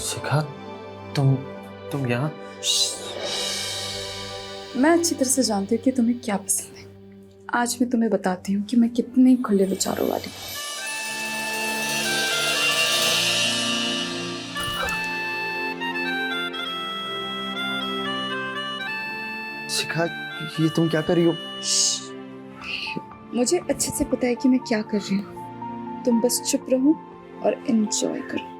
शिखा, तुम यहाँ? मैं अच्छी तरह से जानती हूँ कि तुम्हें क्या पसंद है। आज मैं तुम्हें बताती हूँ कि मैं कितने खुले विचारों वाली हूँ। शिखा, ये तुम क्या कर रही हो? मुझे अच्छे से पता है कि मैं क्या कर रही हूँ। तुम बस चुप रहो और एंजॉय करो।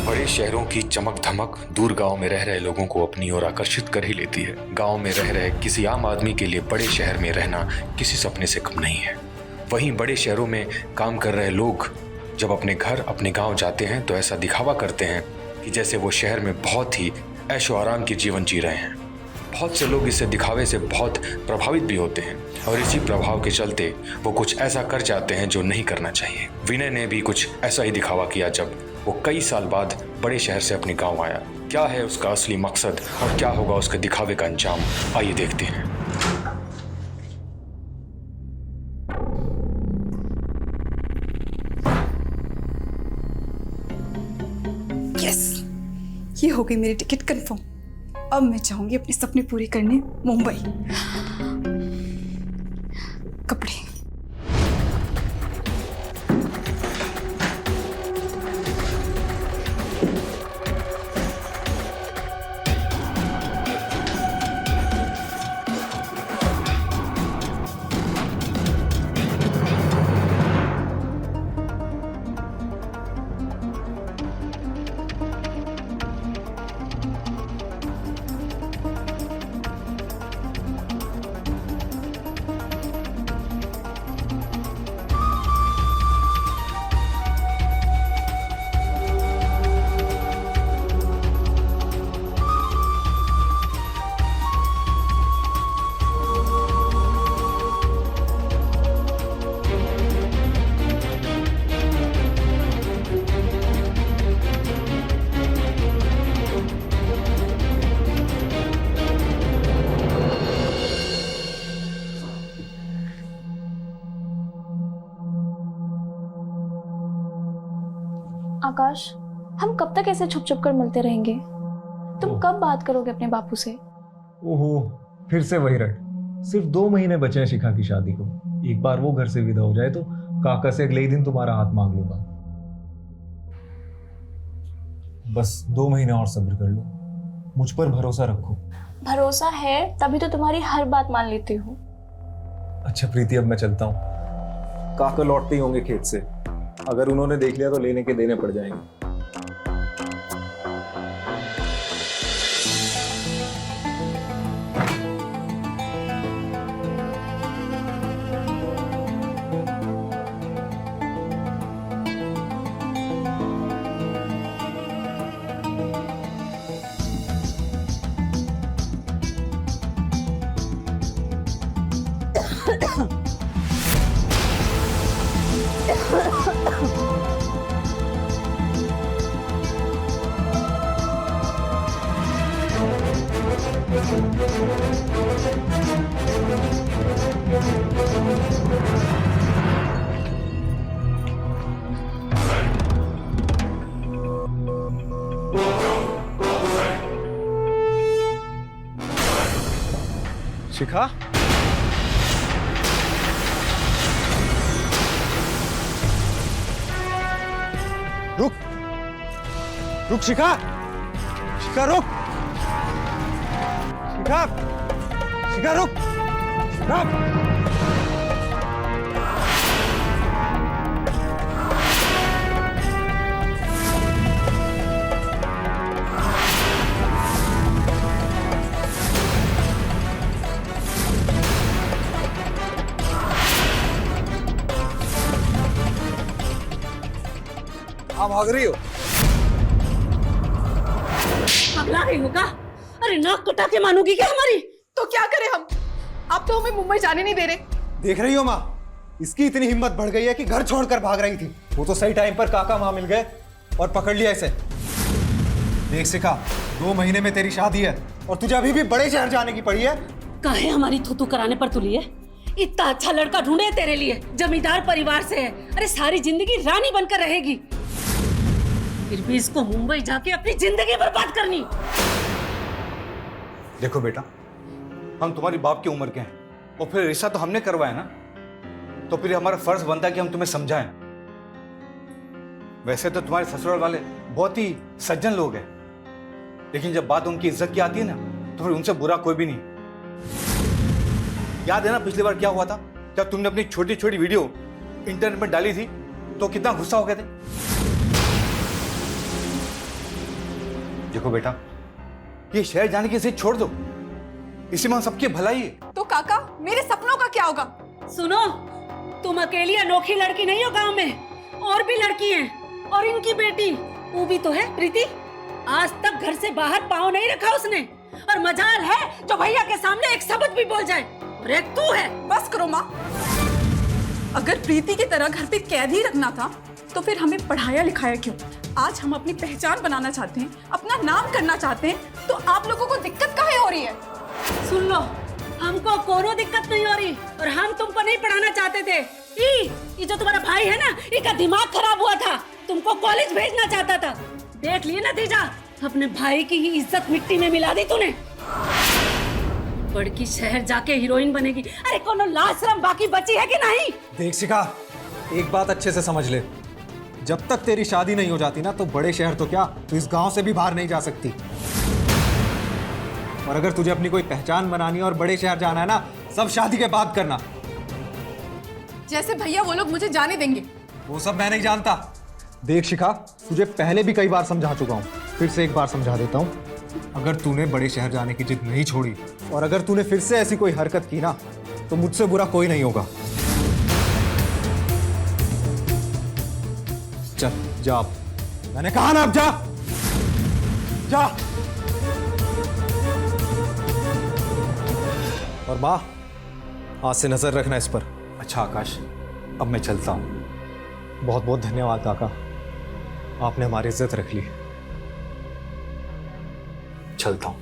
बड़े शहरों की चमक धमक दूर गांव में रह रहे लोगों को अपनी ओर आकर्षित कर ही लेती है। गांव में रह रहे किसी आम आदमी के लिए बड़े शहर में रहना किसी सपने से कम नहीं है। वहीं बड़े शहरों में काम कर रहे लोग जब अपने घर अपने गांव जाते हैं तो ऐसा दिखावा करते हैं कि जैसे वो शहर में बहुत ही ऐशो आराम की जीवन जी रहे हैं। बहुत से लोग इससे दिखावे से बहुत प्रभावित भी होते हैं और इसी प्रभाव के चलते वो कुछ ऐसा कर जाते हैं जो नहीं करना चाहिए। विनय ने भी कुछ ऐसा ही दिखावा किया जब वो कई साल बाद बड़े शहर से अपने गांव आया। क्या है उसका असली मकसद और क्या होगा उसके दिखावे का अंजाम, आइए देखते हैं। यस, ये हो गई मेरी टिकट कंफर्म। अब मैं चाहूंगी अपने सपने पूरे करने मुंबई। कपड़े, आकाश, हम कब तक ऐसे छुप छुप कर मिलते रहेंगे? तुम कब बात करोगे अपने बापू से? ओहो, फिर से वही रट। सिर्फ 2 महीने बचे हैं शिखा की शादी को। एक बार वो घर से विदा हो जाए तो काका से अगले ही दिन तुम्हारा हाथ मांग लूंगा। बस 2 महीने और सब्र कर लो, मुझ पर भरोसा रखो। भरोसा है तभी तो तुम्हारी हर बात मान लेती हूँ। अच्छा प्रीति, अब मैं चलता हूँ। काका लौटते ही होंगे खेत से। अगर उन्होंने देख लिया तो लेने के देने पड़ जाएंगे। शिखा, रुक रुक शिखा, शिखा रुक, शिखा, शिखा रुक, शिखा। आप भाग रही हो? पगला रही होगा? अरे नाक कटा के मानोगी क्या हमारी? तो क्या करें हम? आप तो हमें मुंबई जाने नहीं दे रहे। देख रही हो माँ, इसकी इतनी हिम्मत बढ़ गई है कि घर छोड़कर भाग रही थी। वो तो सही टाइम पर काका माँ मिल गए और पकड़ लिया इसे। देख शिखा, 2 महीने में तेरी शादी है और तुझे अभी भी बड़े शहर जाने की पड़ी है। काहे हमारी थूथू कराने पर तुली है? इतना अच्छा लड़का ढूंढे तेरे लिए, जमींदार परिवार से है, अरे सारी जिंदगी रानी बनकर रहेगी, फिर भी इसको मुंबई जाके अपनी जिंदगी बर्बाद करनी। देखो बेटा, हम तुम्हारी बाप की उम्र के हैं और फिर रिश्ता तो हमने करवाया ना, तो फिर हमारा फर्ज बनता है कि हम तुम्हें समझाएं। वैसे तो तुम्हारे ससुराल वाले बहुत ही सज्जन लोग हैं, लेकिन जब बात उनकी इज्जत की आती है ना, तो फिर उनसे बुरा कोई भी नहीं। याद है ना पिछली बार क्या हुआ था, जब तुमने अपनी छोटी छोटी वीडियो इंटरनेट में डाली थी तो कितना गुस्सा हो गए थे। देखो बेटा, ये शहर जाने की जिद छोड़ दो, इसी में हम सबकी भलाई है। तो काका, मेरे सपनों का क्या होगा? सुनो, तुम अकेली अनोखी लड़की नहीं हो गांव में, और भी लड़की हैं, और इनकी बेटी वो भी तो है प्रीति। आज तक घर से बाहर पाँव नहीं रखा उसने, और मजाल है जो भैया के सामने एक शब्द भी बोल जाए, और एक तू है। बस करो माँ, अगर प्रीति की तरह घर पे कैद ही रखना था तो फिर हमें पढ़ाया लिखाया क्यों? आज हम अपनी पहचान बनाना चाहते हैं, अपना नाम करना चाहते हैं, तो आप लोगों को दिक्कत काहे हो रही है? सुन लो, हमको कोनो दिक्कत नहीं हो रही, और हम तुमको नहीं पढ़ाना चाहते थे। ये जो तुम्हारा भाई है ना, इसका दिमाग खराब हुआ था, तुमको कॉलेज भेजना चाहता था। देख लिए नतीजा, अपने भाई की ही इज्जत मिट्टी में मिला दी तूने। बड़की शहर जाके हीरोइन बनेगी, अरे कोनो लाज शर्म बाकी बची है कि नहीं? देख शिखा, एक बात अच्छे से समझ ले, जब तक तेरी शादी नहीं हो जाती ना, तो बड़े शहर तो क्या, तू इस गांव से भी बाहर नहीं जा सकती। और अगर तुझे अपनी कोई पहचान बनानी है और बड़े शहर जाना है ना, सब शादी के बाद करना। जैसे भैया वो लोग मुझे जाने देंगे? वो सब मैं नहीं जानता। देख शिखा, तुझे पहले भी कई बार समझा चुका हूँ, फिर से एक बार समझा देता हूँ। अगर तूने बड़े शहर जाने की जिद नहीं छोड़ी और अगर तूने फिर से ऐसी कोई हरकत की ना, तो मुझसे बुरा कोई नहीं होगा। चल जा, अब मैंने कहा ना, अब जा जा। और माँ, आज से नजर रखना इस पर। अच्छा आकाश, अब मैं चलता हूँ। बहुत बहुत धन्यवाद काका, आपने हमारी इज्जत रख ली। चलता हूँ।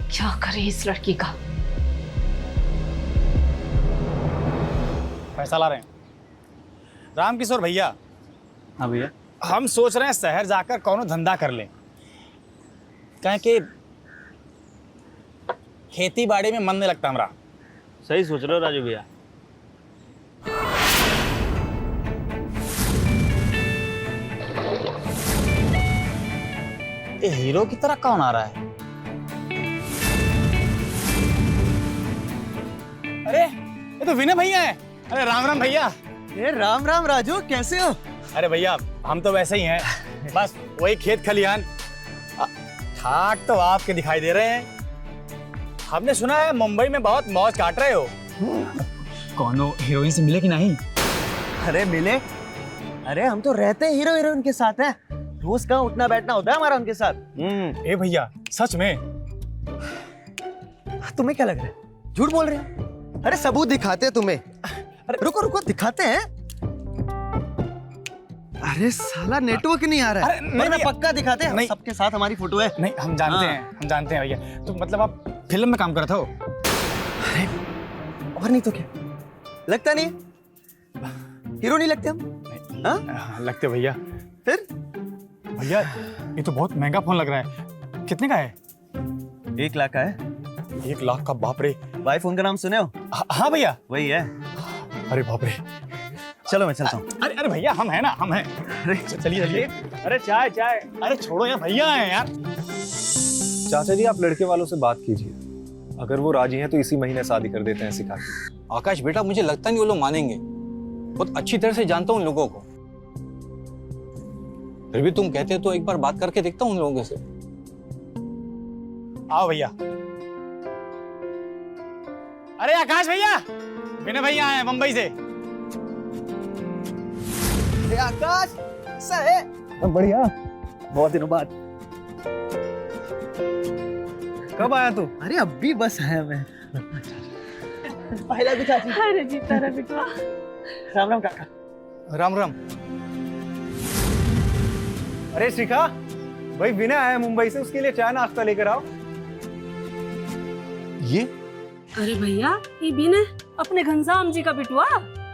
क्या करे इस लड़की का? पैसा ला रहे हैं रामकिशोर भैया। हाँ भैया, हम सोच रहे हैं शहर जाकर कौनो धंधा कर लें, कहें कि खेती बाड़ी में मन नहीं लगता हमारा। सही सोच रहे हो राजू भैया। ये हीरो की तरह कौन आ रहा है? अरे ये तो विनय भैया है। अरे राम राम भैया। ए राम राम राजू, कैसे हो? अरे भैया, हम तो वैसे ही हैं, बस वही खेत खलिहान। ठाक तो आपके दिखाई दे रहे हैं। हमने सुना है मुंबई में बहुत मौज काट रहे हो। कौनो हीरोइन से मिले कि नहीं? अरे मिले, अरे हम तो रहते हीरो हीरोइन के साथ हैं, रोज का उठना बैठना होता है हमारा उनके साथ। ए भैया, सच में? तुम्हें क्या लग रहा है, झूठ बोल रहे हो? अरे सबूत दिखाते हैं तुम्हें। अरे रुको रुको, दिखाते हैं। अरे साला नेटवर्क नहीं आ रहा है। अरे नहीं वरना भैया। पक्का दिखाते हैं, नहीं। सबके साथ हमारी फोटो है। नहीं, हम जानते हैं, हम जानते हैं भैया। तो मतलब आप फिल्म में काम करते हो? अरे और नहीं तो क्या, लगता नहीं हीरो नहीं लगते हम? हाँ? लगते भैया। फिर भैया ये तो बहुत महंगा फोन लग रहा है, कितने का है? 1 लाख का है। 1 लाख का? बाप रे। वाई फोन का नाम सुने हो? हाँ भैया, वही है। अरे बाप रे। चलो मैं चलता हूँ। अरे अरे भैया, हम हैं ना, हम हैं। अरे चलिए चलिए। अरे चाय चाय। अरे छोड़ो यार, भैया हैं यार। चाचा जी, आप लड़के वालों से बात कीजिए, अगर वो राजी हैं तो इसी महीने शादी कर देते हैं शिखा की। आकाश बेटा, मुझे लगता नहीं वो लोग मानेंगे, बहुत अच्छी तरह से जानता हूँ उन लोगों को। फिर भी तुम कहते हो तो एक बार बात करके देखता हूँ उन लोगों से। आओ भैया। अरे आकाश भैया, विनय भैया आए हैं मुंबई से। आकाश कैसा है? बढ़िया, बहुत दिनों बाद। कब आया तू? अरे अभी बस आया मैं। पहला भी चाची। अरे जीता रहा बेटा। राम राम काका। राम राम। अरे शिखा, भाई विनय आया मुंबई से, उसके लिए चाय नाश्ता लेकर आओ। ये अरे भैया, ये विनय अपने घनश्याम जी का बिटुआ।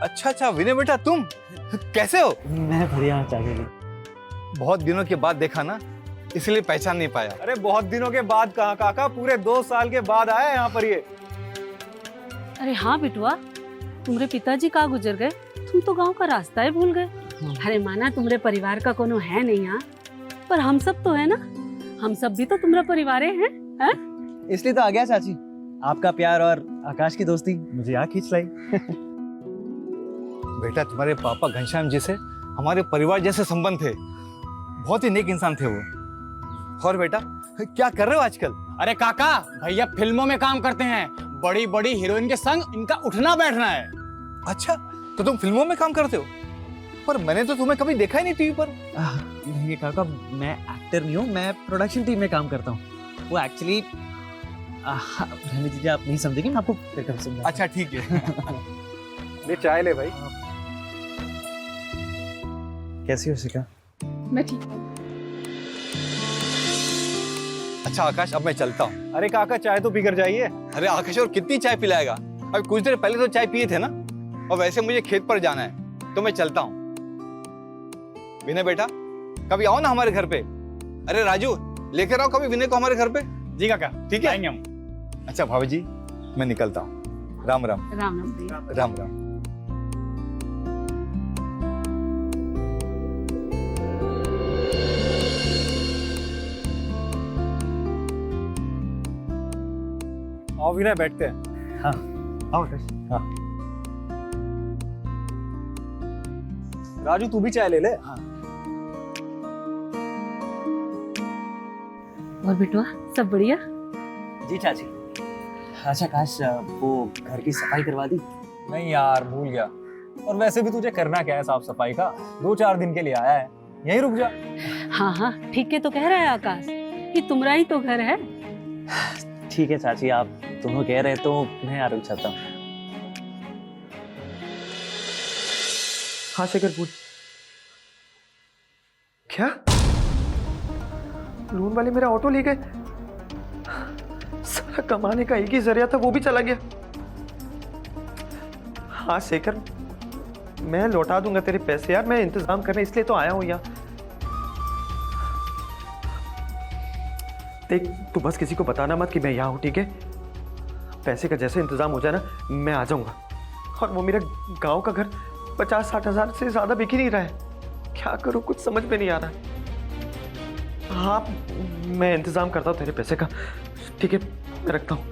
अच्छा अच्छा विनय बेटा, तुम कैसे हो? मैं बढ़िया चाय के लिए। बहुत दिनों के बाद देखा ना, इसलिए पहचान नहीं पाया। अरे बहुत दिनों के बाद कहाँ काका, पूरे 2 साल के बाद आया यहाँ पर ये। अरे हाँ बिटुआ, तुम्हारे पिताजी कहाँ गुजर गए, तुम तो गांव का रास्ता ही भूल गए। अरे माना तुम्हारे परिवार का कोनो है नहीं यहाँ, पर हम सब तो है ना, हम सब भी तो तुम्हारा परिवार हैं, हैं? इसलिए तो आ गया चाची। आपका प्यार और आकाश की दोस्ती मुझे यहाँ खींच लाई। बेटा तुम्हारे पापा घनश्याम जी से हमारे परिवार जैसे संबंध थे, बहुत ही नेक इंसान थे वो। और बेटा क्या कर रहे हो आजकल? अरे काका, भैया फिल्मों में काम करते हैं, बड़ी बड़ी हीरोइन के संग इनका उठना बैठना है। अच्छा, तो तुम फिल्मों में काम करते हो? पर मैंने तो तुम्हें कभी देखा ही नहीं टीवी पर। नहीं काका, मैं एक्टर नहीं हूँ, मैं प्रोडक्शन टीम में काम करता हूँ। वो एक्चुअली रहने दीजिए, आप नहीं समझेंगे, मैं आपको फिर कभी समझाऊंगा। अच्छा ठीक है। ले चाय ले भाई। कैसी हो शिखा? मैं ठीक हूँ। अच्छा आकाश, अब मैं चलता हूँ। अरे काका, चाय तो पीकर जाइए। अरे आकाश, और कितनी चाय पिलाएगा? अभी कुछ देर पहले तो चाय पिए थे ना, और वैसे मुझे खेत पर जाना है, तो मैं चलता हूँ। विनय बेटा, कभी आओ ना हमारे घर पे। अरे राजू, लेकर आओ कभी विनय को हमारे घर पे। जी काका, ठीक है? आएंगे हम। अच्छा भाभी जी, मैं निकलता हूँ। राम राम। राम राम भैया। राम राम। आओ विनय, बैठते हैं। हाँ आओ आकाश। हाँ राजू, तू भी चाय ले ले। हाँ। और बिटुआ सब बढ़िया? जी चाची। अच्छा आकाश, वो घर की सफाई करवा दी? नहीं यार, भूल गया। और वैसे भी तुझे करना क्या है साफ सफाई का? 2-4 दिन के लिए आया है, यहीं रुक जा। हाँ हाँ, ठीक है तो कह रहा है आकाश, ये तुम्हारा ही तो घर है। ठीक है चाची, आप दोनों कह रहे तो मैं यहाँ रुक जाता हूँ। हाँ शेखर, पूछ। क्या लोन वाले मेरा ऑटो ले गए? सारा कमाने का एक ही जरिया था, वो भी चला गया। हाँ शेखर, मैं लौटा दूंगा तेरे पैसे यार, मैं इंतजाम करने इसलिए तो आया हूं यहाँ। देख, तू बस किसी को बताना मत कि मैं यहाँ हूँ, ठीक है? पैसे का जैसे इंतजाम हो जाए ना, मैं आ जाऊंगा। और वो मेरा गांव का घर 50-60 हजार से ज्यादा बिक ही नहीं रहा है। क्या करूं, कुछ समझ में नहीं आ रहा है। हाँ, मैं इंतजाम करता हूँ तेरे पैसे का, ठीक है? मैं रखता हूँ।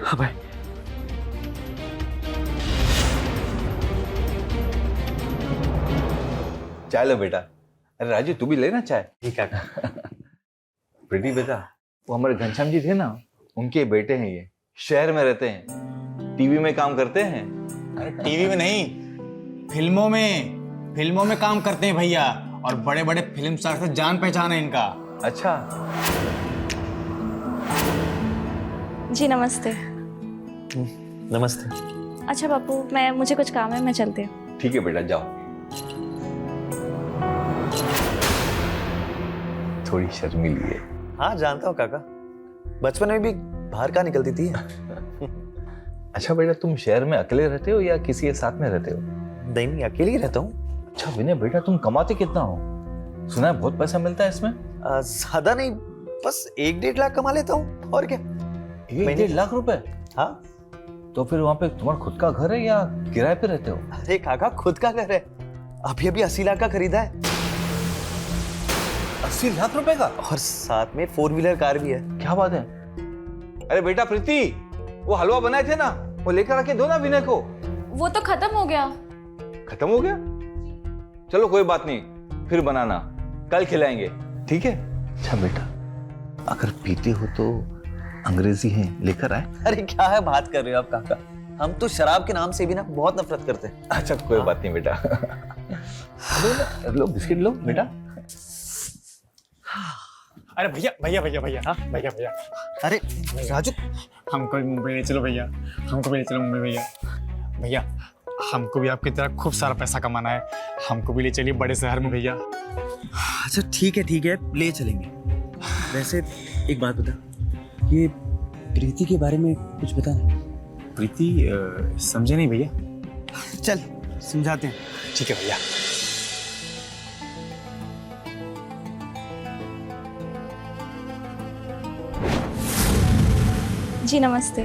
हाँ भाई। चाय लो बेटा। अरे राजू, तू भी लेना चाय। ठीक है। प्रीति बेटा, वो हमारे घनश्याम जी थे ना, उनके बेटे हैं ये, शहर में रहते हैं, टीवी में काम करते हैं। अरे टीवी में नहीं, फिल्मों में काम करते हैं भैया, और बड़े बड़े फिल्म स्टार से जान पहचान है इनका। अच्छा। जी नमस्ते। नमस्ते। अच्छा बापू, मुझे कुछ काम है, मैं चलती हूँ। ठीक है बेटा, जाओ। थोड़ी शर्मीली है। हाँ जानता हूँ काका, बचपन में भी बाहर का निकलती थी। अच्छा बेटा, तुम शहर में अकेले रहते हो या किसी के साथ में रहते हो? नहीं, अकेले ही रहता हूँ। अच्छा विनय बेटा, तुम कमाते कितना हो? सुना है बहुत पैसा मिलता है इसमें। ज्यादा नहीं, बस 1-1.5 लाख कमा लेता हूँ, और क्या। 1-1.5 लाख रुपए? हाँ। तो फिर वहाँ पे तुम्हारा खुद का घर है या किराए पे रहते हो? अरे काका, खुद का घर है, अभी 80 लाख का खरीदा है। 80 लाख रुपए का? और साथ में 4 व्हीलर कार भी है। क्या बात है। अरे बेटा प्रीति, वो हलवा बनाए थे ना, वो लेकर आके दो ना विनय को। वो तो खत्म हो गया। खत्म हो गया? चलो कोई बात नहीं, फिर बनाना, कल खिलाएंगे, ठीक है? अच्छा बेटा, अगर पीते हो तो अंग्रेजी है लेकर आए। अरे क्या है बात कर रहे हो आप काका, हम तो शराब के नाम से भी ना बहुत नफरत करते हैं। अच्छा कोई बात नहीं बेटा। लो बिस्किट लो बेटा। अरे भैया भैया भैया भैया, हाँ भैया भैया, अरे राजू, हमको भी मुंबई ले चलो भैया, हमको भी ले चलो मुंबई भैया। भैया हमको भी आपकी तरह खूब सारा पैसा कमाना है, हमको भी ले चलिए बड़े शहर में भैया। अच्छा ठीक है, ले चलेंगे। वैसे एक बात बता, ये प्रीति के बारे में कुछ बता। प्रीति समझे नहीं भैया। चल समझाते हैं। ठीक है भैया। जी नमस्ते।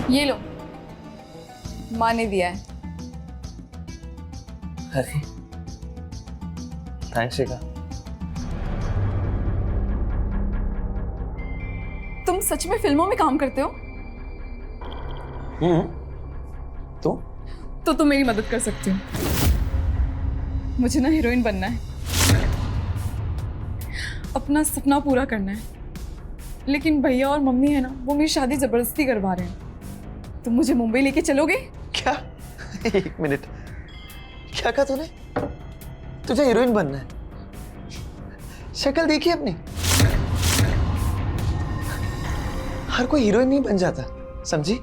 ये लो, माँ ने दिया है। अरे थैंक्स शिखा। तुम सच में फिल्मों में काम करते हो? तो तुम मेरी मदद कर सकती हो। मुझे ना हीरोइन बनना है, अपना सपना पूरा करना है, लेकिन भैया और मम्मी है ना, वो मेरी शादी जबरदस्ती करवा रहे हैं। तुम मुझे मुंबई लेके चलोगे? क्या? एक मिनट, क्या कहा तूने? तुझे हीरोइन बनना है? शक्ल देखी अपनी। हर कोई हीरोइन नहीं बन जाता, समझी?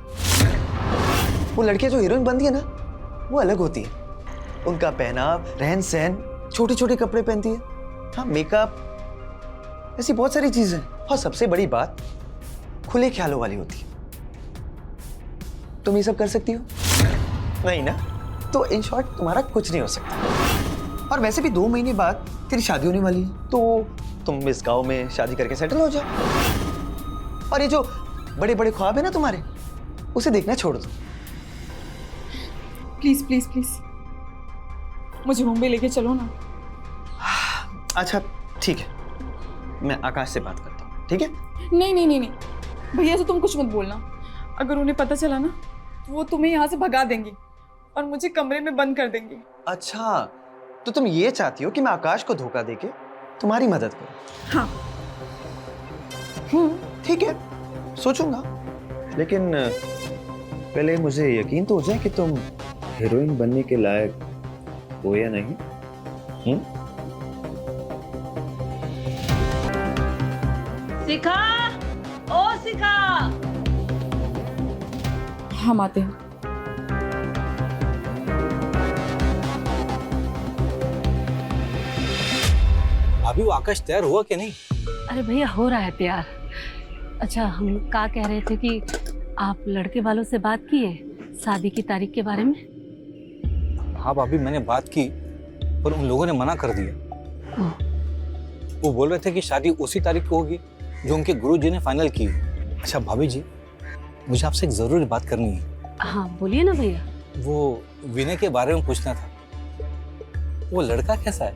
वो लड़कियां जो हीरोइन बनती है ना, वो अलग होती है। उनका पहनाव, रहन सहन, छोटे छोटे कपड़े पहनती है, हाँ मेकअप, ऐसी बहुत सारी चीजें। और सबसे बड़ी बात, खुले ख्यालों वाली होती है। तुम ये सब कर सकती हो? नहीं ना? तो इन शॉर्ट तुम्हारा कुछ नहीं हो सकता। और वैसे भी 2 महीने बाद तेरी शादी होने वाली है, तो तुम इस गांव में शादी करके सेटल हो जाओ। और ये जो बड़े बड़े ख्वाब है ना तुम्हारे, उसे देखना छोड़ दो। प्लीज प्लीज प्लीज मुझे मुंबई लेके चलो ना। अच्छा ठीक है, मैं आकाश से बात करता हूँ, ठीक है? नहीं नहीं नहीं नहीं, भैया से तुम कुछ मत बोलना। अगर उन्हें पता चला ना, तो वो तुम्हें यहाँ से भगा देंगी और मुझे कमरे में बंद कर देंगी। अच्छा, तो तुम ये चाहती हो कि मैं आकाश को धोखा देके तुम्हारी मदद करूं? हाँ। ठीक है, सोचूंगा, लेकिन पहले मुझे यकीन तो हो जाए कि तुम हीरोइन बनने के लायक हो या नहीं। शिखा, ओ शिखा। हम आते हैं। अभी वो आकाश तैयार हुआ कि नहीं? अरे भैया हो रहा है तैयार। अच्छा हम क्या कह रहे थे कि आप लड़के वालों से बात किए शादी की तारीख के बारे में? हाँ भाभी, मैंने बात की, पर उन लोगों ने मना कर दिया। वो बोल रहे थे कि शादी उसी तारीख को होगी जो उनके गुरुजी ने फाइनल की। अच्छा भाभी जी, मुझे आपसे एक जरूरी बात करनी है। हाँ बोलिए ना भैया। वो विनय के बारे में पूछना था। वो लड़का कैसा है?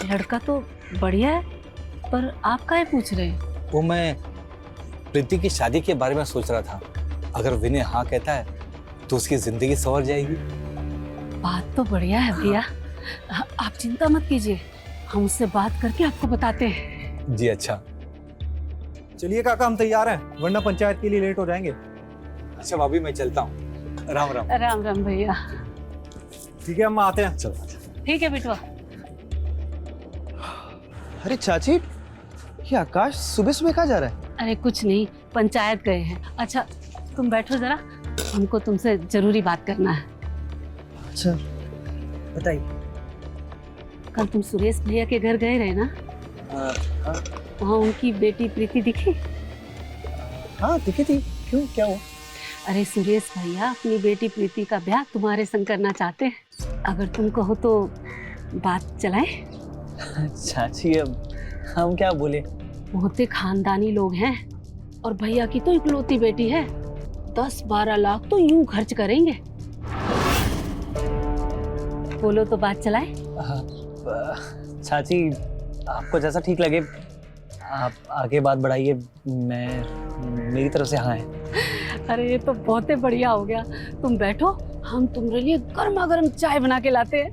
लड़का तो बढ़िया है, पर आप काहे पूछ रहे हैं? वो मैं प्रीति की शादी के बारे में सोच रहा था। अगर विनय हाँ कहता है तो उसकी जिंदगी संवर जाएगी। बात तो बढ़िया है भैया, आप चिंता मत कीजिए, हम उससे बात करके आपको बताते हैं। जी अच्छा। चलिए काका, हम तैयार हैं, वरना पंचायत के लिए लेट हो जाएंगे। अच्छा भाभी, मैं चलता हूँ। राम राम। राम राम भैया। ठीक है, हम आते हैं। चल। ठीक है बिटवा। अरे चाची, ये आकाश सुबह सुबह कहाँ जा रहा है? अरे कुछ नहीं, पंचायत गए हैं। अच्छा तुम बैठो जरा, हमको तुमसे जरूरी बात करना है। अच्छा बताइए। कल तुम सुरेश भैया के घर गए रहे ना? वहाँ उनकी बेटी प्रीति दिखी? हाँ दिखी थी। क्यों, क्या हुआ? अरे सुरेश भैया अपनी बेटी प्रीति का ब्याह तुम्हारे संग करना चाहते हैं। अगर तुम कहो तो बात चलाएं। चाची अब हम क्या बोले? बहुते खानदानी लोग हैं और भैया की तो इकलौती बेटी है। 10-12 लाख तो यूं खर्च करेंगे। बोलो तो बात चलाएं। चाची आपको जैसा ठीक लगे आप आगे बात बढ़ाइए, मैं मेरी तरफ से हाँ है। अरे ये तो बहुत ही बढ़िया हो गया। तुम बैठो, हम तुम्हारे लिए गर्मा गर्म चाय बना के लाते हैं।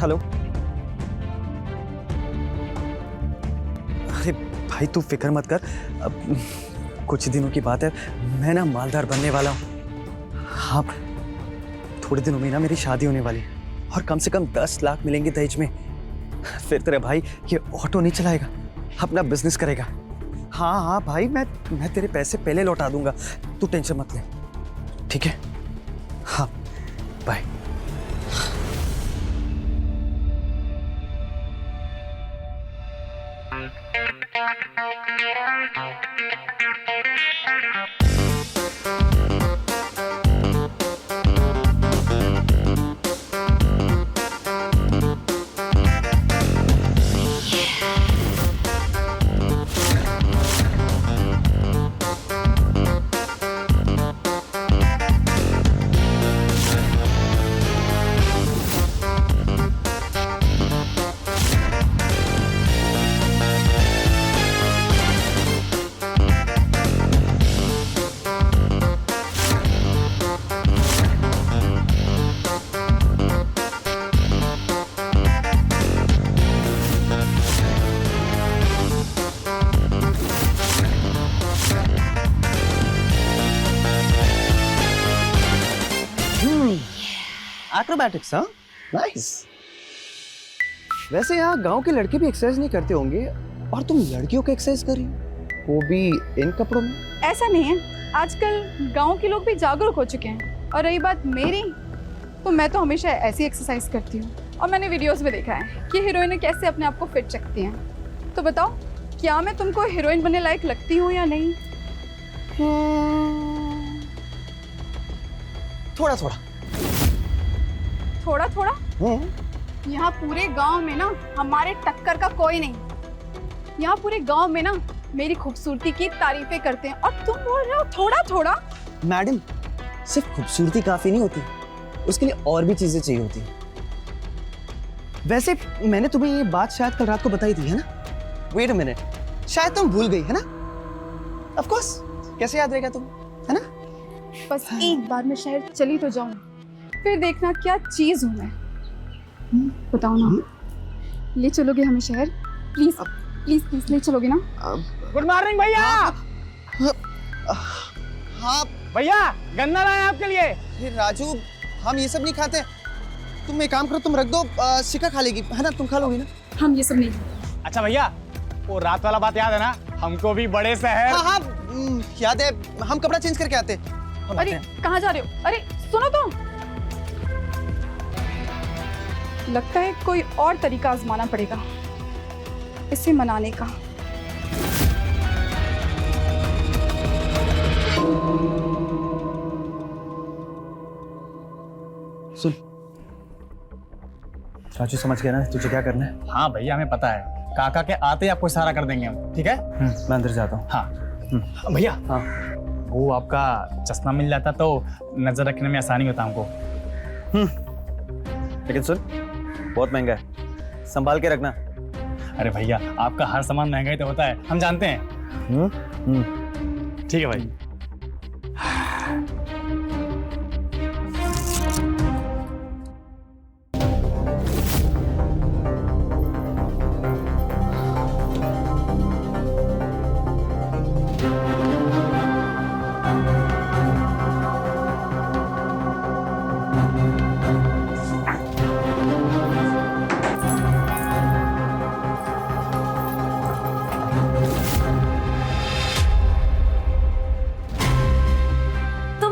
हेलो। अरे भाई तू फिक्र मत कर, अब कुछ ही दिनों की बात है, मैं ना मालदार बनने वाला हूँ। हाँ, थोड़े दिनों में ना मेरी शादी होने वाली है और कम से कम 10 लाख मिलेंगे दहेज में। फिर तेरा भाई ये ऑटो नहीं चलाएगा, अपना बिजनेस करेगा। हाँ हाँ भाई, मैं तेरे पैसे पहले लौटा दूंगा, तू टेंशन मत ले, ठीक है? हाँ, बाय। एक्रोबैटिक्स, हाँ, नाइस। वैसे यहाँ गांव के लड़के भी एक्सरसाइज नहीं करते होंगे और तुम लड़कियों को एक्सरसाइज कर रही हो, वो भी इन कपड़ों में? ऐसा नहीं है, आजकल गांव के लोग भी जागरूक हो चुके हैं। और रही बात मेरी, तो मैं तो हमेशा ऐसी एक्सरसाइज करती हूँ और मैंने वीडियोस में देखा है कि हीरोइनें कैसे अपने आप को फिट रखती हैं। तो बताओ, क्या मैं तुमको हीरोइन बनने लायक लगती हूँ या नहीं? थोड़ा थोड़ा। थोड़ा थोड़ा? यहाँ पूरे गांव में ना हमारे टक्कर का कोई नहीं। यहाँ पूरे गांव में ना मेरी खूबसूरती की तारीफें करते हैं और तुम बोल रहे हो थोड़ा थोड़ा? मैडम, सिर्फ खूबसूरती काफी नहीं होती, उसके लिए और भी चीजें चाहिए होती हैं। वैसे मैंने तुम्हें ये बात शायद कल रात को बताई थी, है ना? वेट अ मिनट, शायद तुम भूल गई, है ना? ऑफ कोर्स, कैसे याद रहेगा तुम, है ना? बस एक बार मैं शहर चली तो जाऊं, फिर देखना क्या चीज हूं मैं। बताओ ना, ले चलोगे हमें शहर? प्लीज प्लीज प्लीज, ले चलोगे ना? गुड मॉर्निंग भैया। हाँ भैया, गन्ना लाए आपके लिए। फिर राजू, हम ये सब नहीं खाते। तुम एक काम करो, तुम रख दो, शिखा खा लेगी, है ना? तुम खा लोगी ना? हम ये सब नहीं। अच्छा भैया, वो रात वाला बात याद है ना? हमको भी बड़े शहर। हाँ हाँ, याद है, हम कपड़ा चेंज करके आते। अरे कहाँ जा रहे हो? अरे सुनो तो, लगता है कोई और तरीका आजमाना पड़ेगा इसे मनाने का। सुन राजू, समझ गया ना तुझे क्या करना है? हाँ भैया, हमें पता है। काका के आते ही आपको इशारा कर देंगे हम, ठीक है? मैं अंदर जाता हूँ। हाँ भैया, हाँ, वो आपका चश्मा मिल जाता तो नजर रखने में आसानी होता हमको। लेकिन सुन, बहुत महंगा है, संभाल के रखना। अरे भैया, आपका हर सामान महंगा ही तो होता है, हम जानते हैं। ठीक है भाई।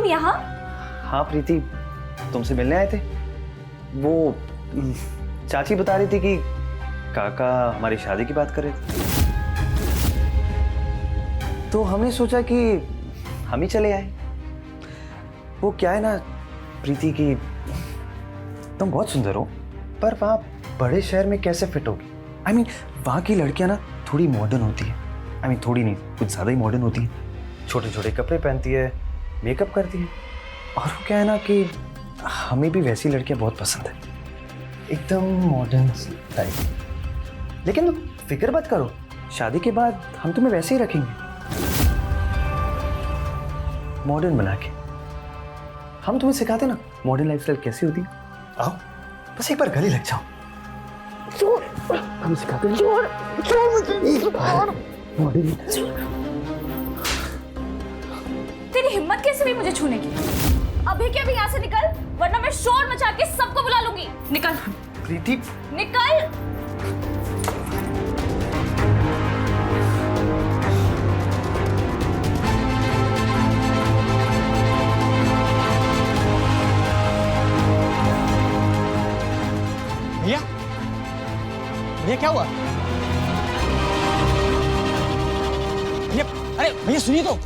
यहाँ? हाँ प्रीति, तुमसे मिलने आए थे। वो चाची बता रही थी कि काका हमारी शादी की बात कर रहे थे, तो हमने सोचा कि हम ही चले आए। वो क्या है ना प्रीति की, तुम बहुत सुंदर हो, पर वहाँ बड़े शहर में कैसे फिट होगी? आई मीन, वहाँ की लड़कियाँ ना थोड़ी मॉडर्न होती है। आई मीन, थोड़ी नहीं, कुछ ज़्यादा ही मॉडर्न होती है। छोटे छोटे कपड़े पहनती है, मेकअप करती है। और वो क्या है ना कि हमें भी वैसी लड़कियां बहुत पसंद है, एकदम मॉडर्न टाइप। लेकिन तुम फिक्र मत करो, शादी के बाद हम तुम्हें वैसे ही रखेंगे, मॉडर्न बना के। हम तुम्हें सिखाते ना मॉडर्न लाइफस्टाइल कैसी होती है। आओ, बस एक बार गले लग जाओ, हम सिखाते हैं मॉडर्न। हिम्मत कैसे हुई मुझे छूने की? अभी के अभी यहाँ से निकल, वरना मैं शोर मचा के सबको बुला लूंगी। निकल प्रीति, निकल। भैया भैया क्या हुआ? भैया अरे भैया सुनिए तो।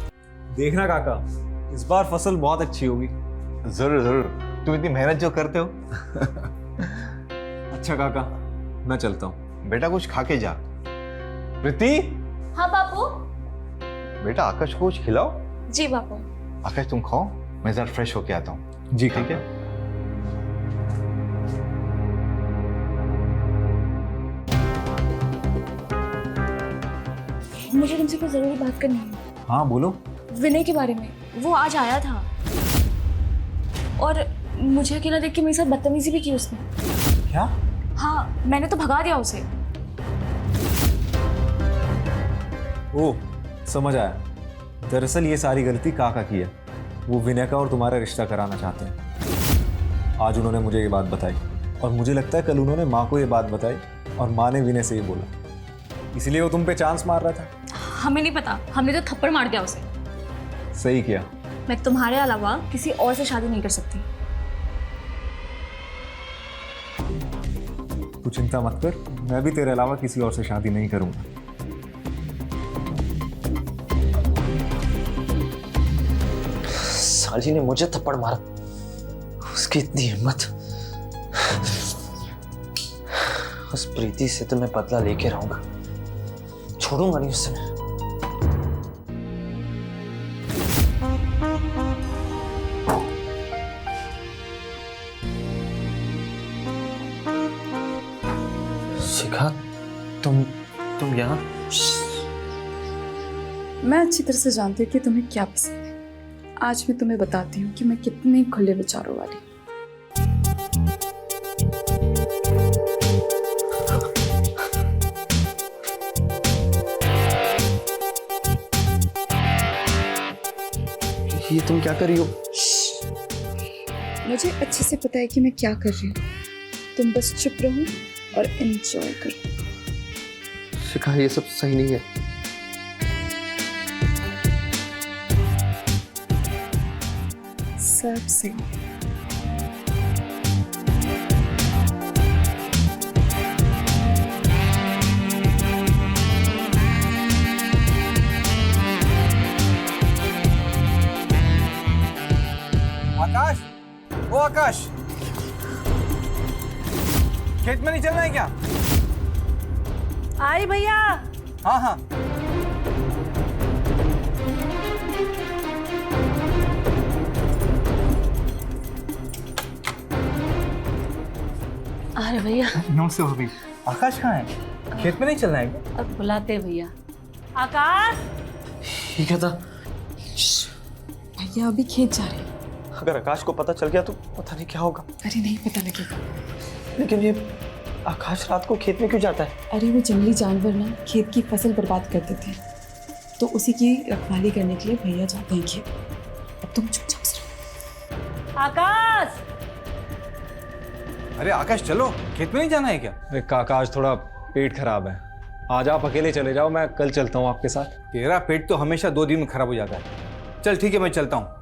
देखना काका, इस बार फसल बहुत अच्छी होगी। जरूर जरूर, तुम इतनी मेहनत जो करते हो। अच्छा काका, मैं चलता हूँ। बेटा कुछ खा के जा। प्रीति, हाँ बापू। बेटा आकाश को कुछ खिलाओ। जी बापू। आकाश तुम खाओ, मैं जरा फ्रेश होके आता हूँ। जी ठीक है। मुझे तुमसे कोई जरूरी बात करनी है। हाँ बोलो। विनय के बारे में। वो आज आया था और मुझे अकेला देख के मेरे साथ बदतमीजी भी की उसने। क्या? हाँ, मैंने तो भगा दिया उसे। ओ, समझ आया। दरअसल ये सारी गलती काका की है। वो विनय का और तुम्हारा रिश्ता कराना चाहते हैं। आज उन्होंने मुझे ये बात बताई और मुझे लगता है कल उन्होंने माँ को ये बात बताई और माँ ने विनय से ये बोला, इसलिए वो तुम पे चांस मार रहा था। हमें नहीं पता, हमने तो थप्पड़ मार दिया उसे। सही किया। मैं तुम्हारे अलावा किसी और से शादी नहीं कर सकती। तू चिंता मत कर, मैं भी तेरे अलावा किसी और से शादी नहीं करूंगा। साली ने मुझे थप्पड़ मारा, उसकी इतनी हिम्मत। उस प्रीति से तो मैं बदला लेके रहूंगा, छोड़ूंगा नहीं उसे मैं। शिखा, तुम यहाँ? मैं अच्छी तरह से जानती हूँ कि तुम्हें क्या पसंद है। आज मैं तुम्हें बताती हूँ कि मैं कितने खुले विचारों वाली हूँ। ये तुम क्या कर रही हो? मुझे अच्छे से पता है कि मैं क्या कर रही हूँ। तुम बस चुप रहो और एंजॉय करो। शिखा, ये सब सही नहीं है। सब सही। आकाश, ओ आकाश, खेत में नहीं चलना है क्या? आई भैया। हाँ हाँ। अरे भैया, नमस्ते भाभी। आकाश कहाँ है? खेत में नहीं चलना है क्या? अब बुलाते भैया। आकाश, ये क्या था? भैया अभी खेत जा रहे हैं। अगर आकाश को पता चल गया तो पता नहीं क्या होगा। अरे नहीं पता लगेगा। लेकिन ये आकाश रात को खेत में क्यों जाता है? अरे वो जंगली जानवर ना खेत की फसल बर्बाद कर देते हैं, तो उसी की रखवाली करने के लिए भैया जाते हैं खेत। अब तुम चुपचाप से रहो। आकाश। अरे आकाश चलो, खेत में नहीं जाना है क्या? अरे काका, आज थोड़ा पेट खराब है। आज आप अकेले चले जाओ, मैं कल चलता हूँ आपके साथ। तेरा पेट तो हमेशा 2 दिन में खराब हो जाता है। चल ठीक है, मैं चलता हूँ।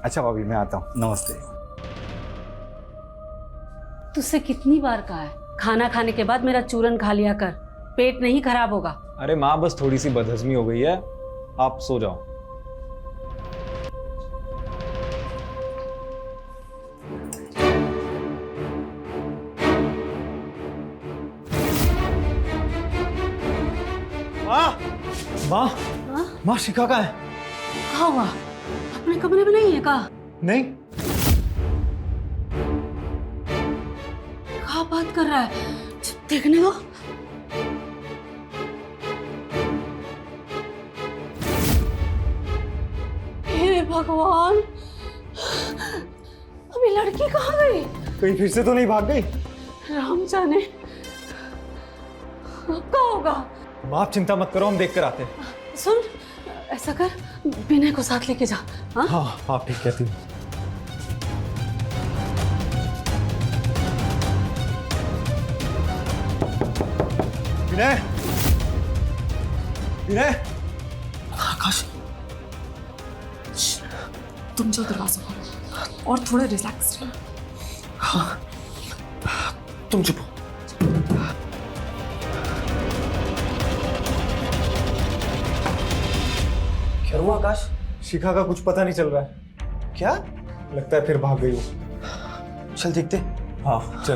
अच्छा भाभी, मैं आता हूँ। नमस्ते। तुझसे कितनी बार कहा है, खाना खाने के बाद मेरा चूरन खा लिया कर, पेट नहीं खराब होगा। अरे माँ, बस थोड़ी सी बदहजमी हो गई है, आप सो जाओ। माँ, माँ शिखा कहाँ है? कहाँ हुआ? अपने कमरे में नहीं है का? नहीं। क्या बात कर रहा है? देखने दो। हे भगवान, अभी लड़की कहाँ गई? कहीं फिर से तो नहीं भाग गई? राम जाने क्या होगा। माँ आप चिंता मत करो, हम देख कर आते हैं। सुन, ऐसा कर, विनय को साथ लेके जा। हाँ हाँ आप ठीक कहती हो। विनय, विनय, आकाश, तुम जो दरवाजा खोलो और थोड़ा रिलैक्स रहो। तुम चुप हो। क्या हुआ आकाश? शिखा का कुछ पता नहीं चल रहा है। क्या? लगता है फिर भाग गई वो। चल देखते। हाँ चल।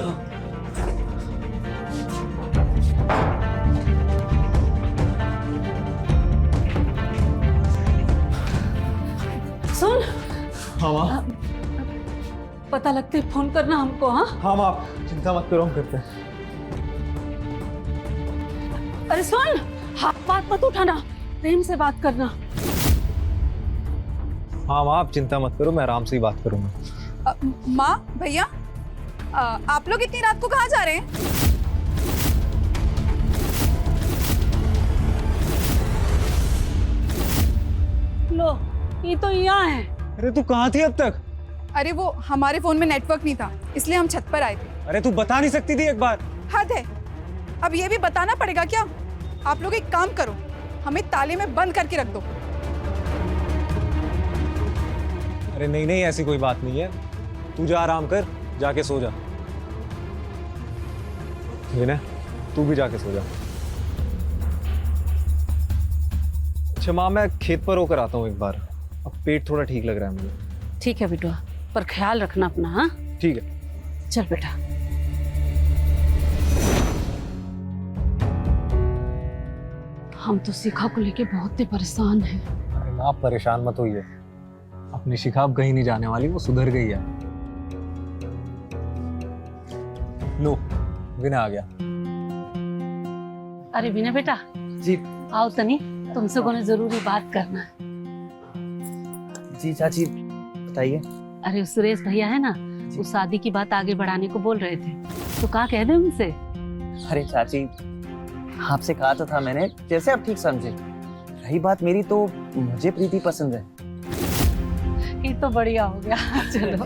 सुन, हाँ माँ। पता लगते फोन करना हमको। हाँ हाँ माँ, आप चिंता मत करो, हम करते हैं। अरे सुन, हाथ बात मत उठाना, प्रेम से बात करना। हाँ माँ, आप चिंता मत करो, मैं आराम से ही बात करूंगा। माँ, भैया, आप लोग इतनी रात को कहाँ जा रहे हैं? लो, ये तो यहाँ है। अरे तू कहाँ थी अब तक? अरे वो हमारे फोन में नेटवर्क नहीं था, इसलिए हम छत पर आए थे। अरे तू बता नहीं सकती थी एक बार? हद है, अब ये भी बताना पड़ेगा क्या? आप लोग एक काम करो, हमें ताले में बंद करके रख दो। अरे नहीं नहीं, ऐसी कोई बात नहीं है। तू जा, आराम कर, जाके सो जा। विनय, तू भी जाके सो जा। अच्छा माँ, मैं खेत पर होकर आता हूँ एक बार। अब पेट थोड़ा ठीक लग रहा है मुझे। ठीक है बेटुआ, पर ख्याल रखना अपना। हाँ ठीक है। चल बेटा। हम तो शिखा को लेके बहुत ही परेशान हैं। अरे माँ, आप परेशान मत होइए। अपनी शिखा अब कहीं नहीं जाने वाली, वो सुधर गई है। लो, विनय आ गया। अरे विनय बेटा जी आओ तनी, तुमसे कोई जरूरी बात करना है। जी चाची, बताइए। अरे सुरेश भैया है ना, वो शादी की बात आगे बढ़ाने को बोल रहे थे, तो क्या कह दे उनसे? अरे चाची, आपसे कहा तो था मैंने, जैसे आप ठीक समझे। रही बात मेरी, तो मुझे प्रीति पसंद है। ये तो बढ़िया हो गया। चलो।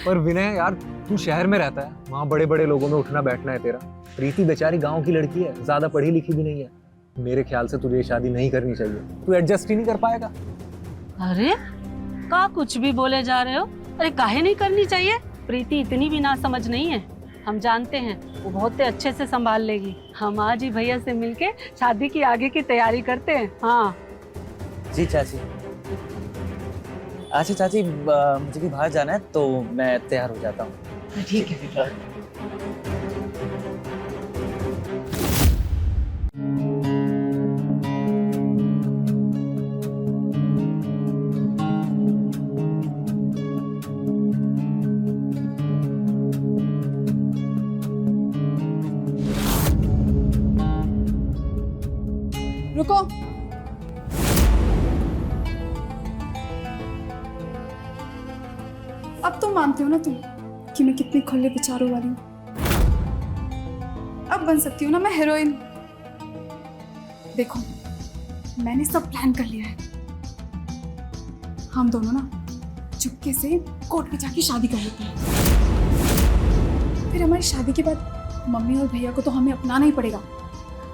पर विनय यार, तू शहर में रहता है, वहाँ बड़े बड़े लोगों में उठना बैठना है तेरा। प्रीति बेचारी गांव की लड़की है, ज्यादा पढ़ी लिखी भी नहीं है। मेरे ख्याल से तुझे शादी नहीं करनी चाहिए। तू एडजस्ट ही नहीं कर पाएगा। अरे का कुछ भी बोले जा रहे हो? अरे काहे नहीं करनी चाहिए? प्रीति इतनी भी ना समझ नहीं है, हम जानते हैं, वो बहुत अच्छे से संभाल लेगी। हम आज ही भैया से मिलके शादी की आगे की तैयारी करते हैं। हाँ जी चाची। अच्छा चाची, मुझे भी बाहर जाना है, तो मैं तैयार हो जाता हूँ। ठीक है। रुको। अब तो मानते हो ना तुम कि मैं कितनी खुले विचारों वाली हूँ? अब बन सकती हूँ ना मैं हीरोइन। देखो, मैंने सब प्लान कर लिया है। हम दोनों ना चुपके से कोर्ट में जाके शादी कर लेते हैं। फिर हमारी शादी के बाद मम्मी और भैया को तो हमें अपनाना ही पड़ेगा।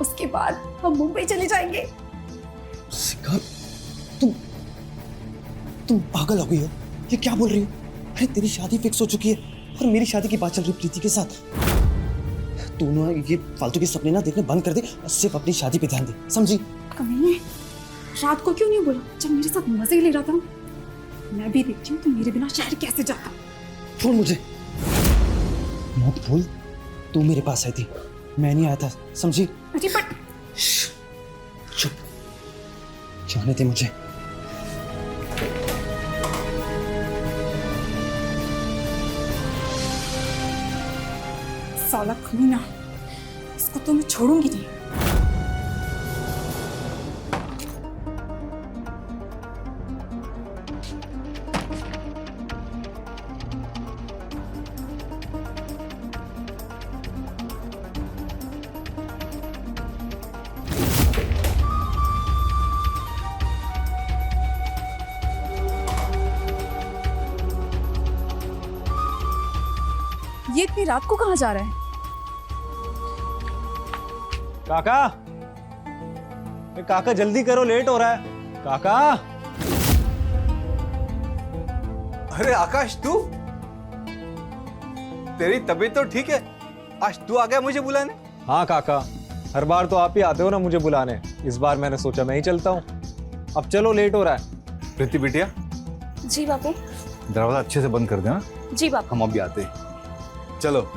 उसके बाद हम मुंबई चले जाएंगे। शिखा, तुम पागल हो गई हो? ये क्या बोल रही हो? अरे तेरी शादी फिक्स हो चुकी है और मेरी शादी की बात चल रही प्रीति के साथ। तू ना ये फालतू के सपने ना देखने बंद कर दे और सिर्फ अपनी शादी पे ध्यान दे, समझी? कमीने, रात को क्यों नहीं बोला जब मेरे साथ मजे ले रहा था? मैं भी देखती हूँ तू मेरे बिना शहर कैसे जाता। छोड़ मुझे, मत भूल, तू मेरे पास आई थी, मैं नहीं आया था, समझी? अरे बट चुप, जाने दे मुझे। साला कमीना, इसको तो मैं छोड़ूंगी नहीं। ये इतनी रात को कहाँ जा रहा है? काका, काका जल्दी करो, लेट हो रहा है। काका। अरे आकाश, तू? तेरी तबीयत तो ठीक है? आज तू आ गया मुझे बुलाने? हाँ काका, हर बार तो आप ही आते हो ना मुझे बुलाने। इस बार मैंने सोचा मैं ही चलता हूँ। अब चलो, लेट हो रहा है। प्रीति बिटिया, जी बापू। दरवाजा अच्छे से बंद कर देना। जी बापू। हम अभी आते हैं। चलो।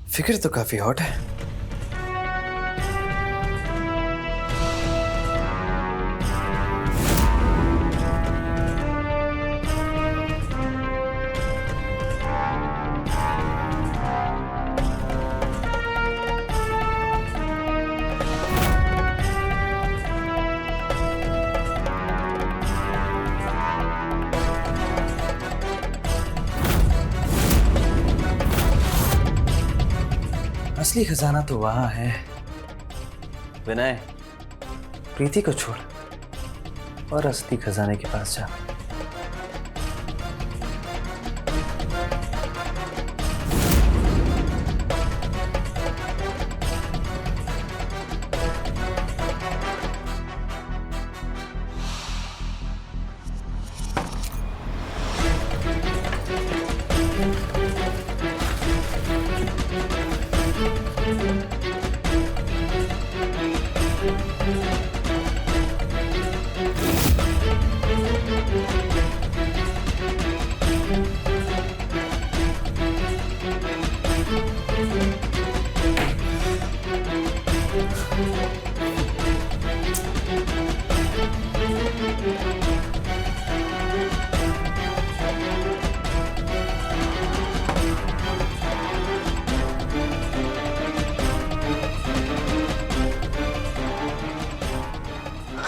फिगर तो काफी हॉट है। असली खजाना तो वहां है। विनय, प्रीति को छोड़ और असली खजाने के पास जा।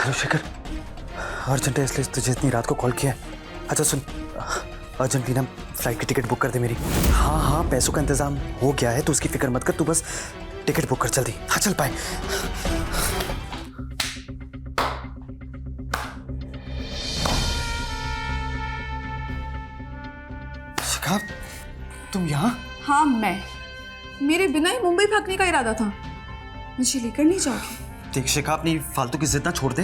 हेलो शेखर, अर्जेंट है इसलिए तुझे इतनी रात को कॉल किया है। अच्छा सुन, अर्जेंटली ना फ्लाइट की टिकट बुक कर दे मेरी। हाँ हाँ, पैसों का इंतजाम हो गया है, तू उसकी फिक्र मत कर, तू बस टिकट बुक कर जल्दी। हाँ चल पाए। शिखा, तुम यहाँ? हाँ, मैं। मेरे बिना ही मुंबई भागने का इरादा था। मुझे लेकर नहीं जाओगे? देख शिखा, अपनी फालतू की जिद ना छोड़ दे।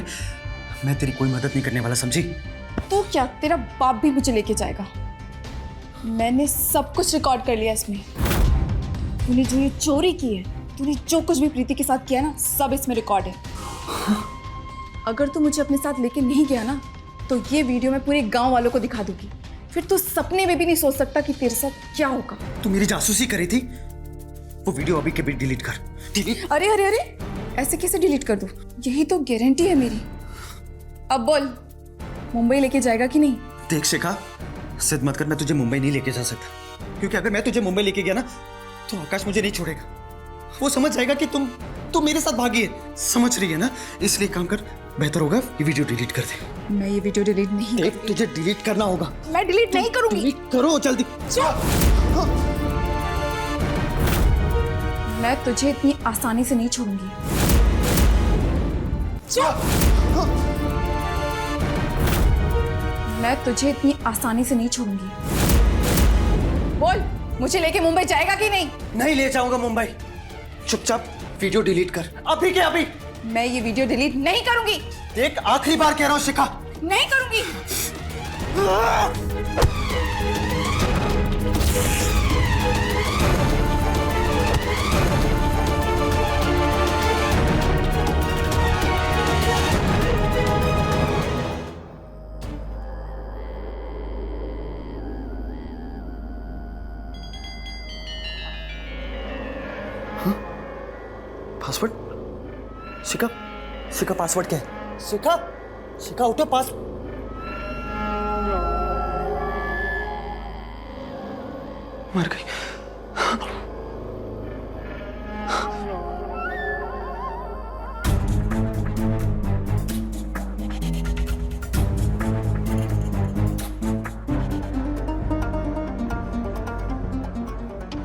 मैं तेरी कोई मदद नहीं करने वाला, समझी? तो क्या तेरा बाप भी मुझे लेके जाएगा? मैंने सब कुछ रिकॉर्ड कर लिया इसमें। तूने जो ये चोरी की है, तूने जो कुछ भी प्रीति के साथ किया ना, सब इसमें रिकॉर्ड है। अगर तू मुझे अपने साथ लेके नहीं गया ना, तो ये वीडियो मैं पूरे गांव वालों को दिखा दूंगी। फिर तू सपने में भी नहीं सोच सकता कि तेरे साथ क्या होगा। तू मेरी जासूसी करी थी? वो वीडियो अभी के भी डिलीट कर। डिलीट? अरे अरे अरे, ऐसे कैसे डिलीट कर दूं? यही तो गारंटी है मेरी। अब बोल, मुंबई लेके जाएगा कि नहीं? देख शिखा, जिद मत कर, मैं तुझे मुंबई नहीं लेके जा सकता। क्योंकि अगर मैं तुझे मुंबई लेके गया ना, तो आकाश मुझे नहीं छोड़ेगा। वो समझ जाएगा कि तुम मेरे साथ भागी है। समझ रही है ना? इसलिए काम कर, बेहतर होगा ये वीडियो डिलीट कर दे। मैं ये वीडियो डिलीट नहीं देख, तुझे डिलीट करना होगा। मैं डिलीट नहीं करूंगी। डिलीट करो जल्दी। मैं तुझे इतनी आसानी से नहीं छोड़ूंगी। मैं तुझे इतनी आसानी से नहीं छोड़ूंगी। बोल, मुझे लेके मुंबई जाएगा कि नहीं? नहीं ले जाऊंगा मुंबई। चुपचाप वीडियो डिलीट कर, अभी के अभी। मैं ये वीडियो डिलीट नहीं करूंगी। देख, आखिरी बार कह रहा हूं शिखा। नहीं करूंगी। पासवर्ड? शिखा, शिखा पासवर्ड क्या है? शिखा, शिखा उठो, पास। मर गई।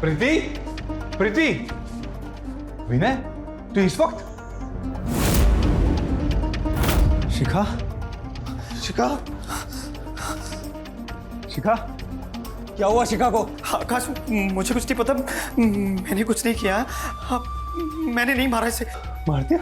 प्रीति, प्रीति, विनय, तू इस वक्त? शिखा, शिखा, शिखा, क्या हुआ शिखा को? आकाश, मुझे कुछ नहीं पता। मैंने कुछ नहीं किया। मैंने नहीं मारा इसे। मार दिया?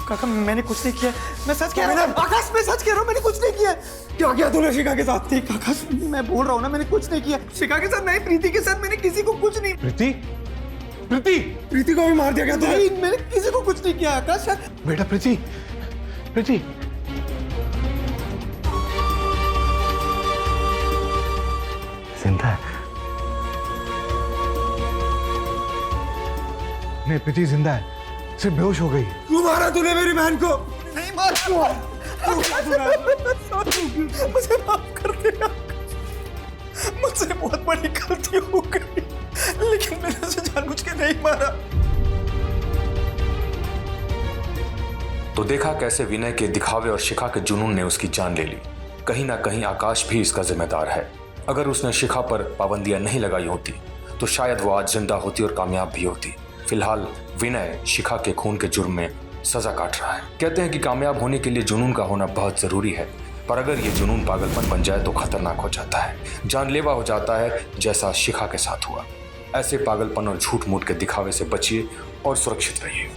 काका, मैंने कुछ नहीं किया। मैं सच कह रहा हूँ आकाश, मैं सच कह रहा हूँ, मैंने कुछ नहीं किया। क्या किया तूने शिखा के साथ? देख आकाश, मैं बोल रहा हूँ ना, मैंने कुछ नहीं किया। शिखा के साथ नहीं, प्रीति के साथ मैंने किसी को कुछ नहीं। प्रीति, प्रीति, प्रीति को भी मार दिया क्या तूने? नहीं, मैंने किसी को कुछ नहीं किया आकाश। बेटा प्रीति, प्रीति, जिंदा है? नहीं, प्रीति जिंदा है, सिर्फ बेहोश हो गई। क्यों मारा तूने मेरी बहन को? नहीं मारा। मुझे माफ कर दे आकाश। मुझसे बहुत बड़ी गलती हो गई, लेकिन मैंने उसे जानबूझ के नहीं मारा। तो देखा कैसे विनय के दिखावे और शिखा के जुनून ने उसकी जान ले ली। कहीं ना कहीं आकाश भी इसका जिम्मेदार है। अगर उसने शिखा पर पाबंदियां नहीं लगाई होती तो शायद वो आज जिंदा होती और कामयाब भी होती। फिलहाल विनय शिखा के खून के जुर्म में सजा काट रहा है। कहते हैं कि कामयाब होने के लिए जुनून का होना बहुत जरूरी है, पर अगर ये जुनून पागलपन बन जाए तो खतरनाक हो जाता है, जानलेवा हो जाता है, जैसा शिखा के साथ हुआ। ऐसे पागलपन और झूठ मूठ के दिखावे से बचिए और सुरक्षित रहिए।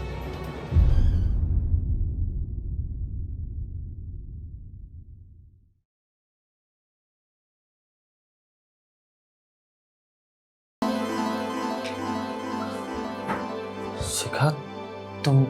शिखा, तुम